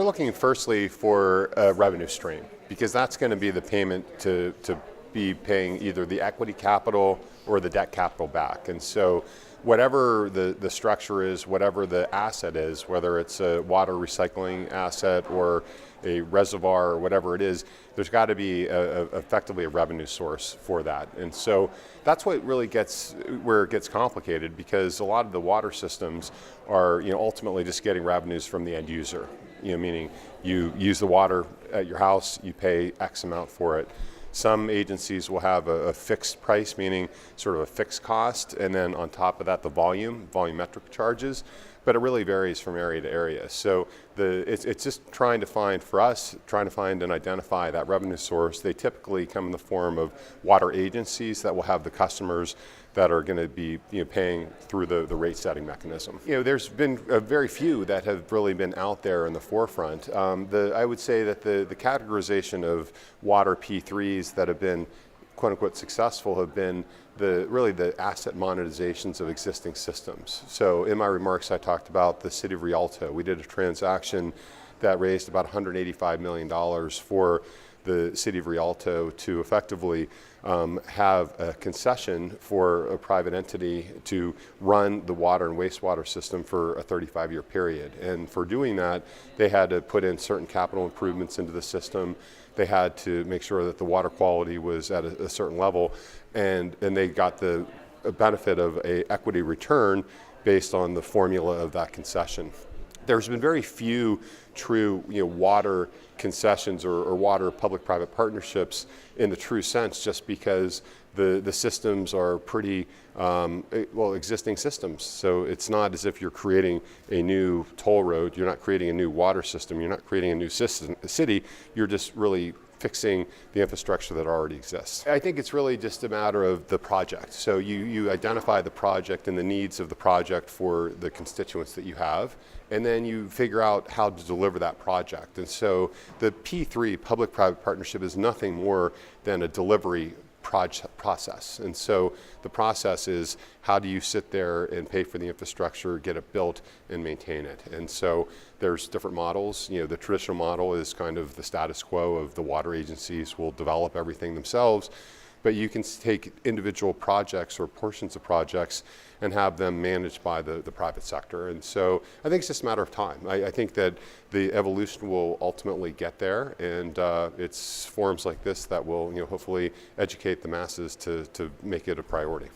looking firstly for a revenue stream, because that's going to be the payment to be paying either the equity capital or the debt capital back. And so whatever the structure is, whatever the asset is, whether it's a water recycling asset or a reservoir or whatever it is, there's got to be effectively a revenue source for that. And so that's what really where it gets complicated, because a lot of the water systems are ultimately just getting revenues from the end user. Meaning you use the water at your house, you pay X amount for it. Some agencies will have a fixed price, meaning sort of a fixed cost, and then on top of that the volumetric charges, but it really varies from area to area. So it's just trying to find and identify that revenue source. They typically come in the form of water agencies that will have the customers that are going to be paying through the rate setting mechanism. There's been very few that have really been out there in the forefront. I would say that the categorization of water P3s that have been quote unquote successful have been really the asset monetizations of existing systems. So in my remarks I talked about the city of Rialto. We did a transaction that raised about $185 million for the city of Rialto to effectively have a concession for a private entity to run the water and wastewater system for a 35-year period. And for doing that, they had to put in certain capital improvements into the system. They had to make sure that the water quality was at a certain level, and they got the benefit of an equity return based on the formula of that concession. There's been very few true water concessions or water public-private partnerships in the true sense, just because the systems are pretty existing systems. So it's not as if you're creating a new toll road, you're not creating a new water system, you're not creating a new city, you're just really fixing the infrastructure that already exists. I think it's really just a matter of the project. So you identify the project and the needs of the project for the constituents that you have, and then you figure out how to deliver that project. And so the P3, public-private partnership, is nothing more than a delivery process. And so the process is, how do you sit there and pay for the infrastructure, get it built, and maintain it? And so there's different models. The traditional model is kind of the status quo of the water agencies will develop everything themselves, but you can take individual projects or portions of projects and have them managed by the private sector. And so I think it's just a matter of time. I think that the evolution will ultimately get there, and it's forums like this that will hopefully educate the masses to make it a priority.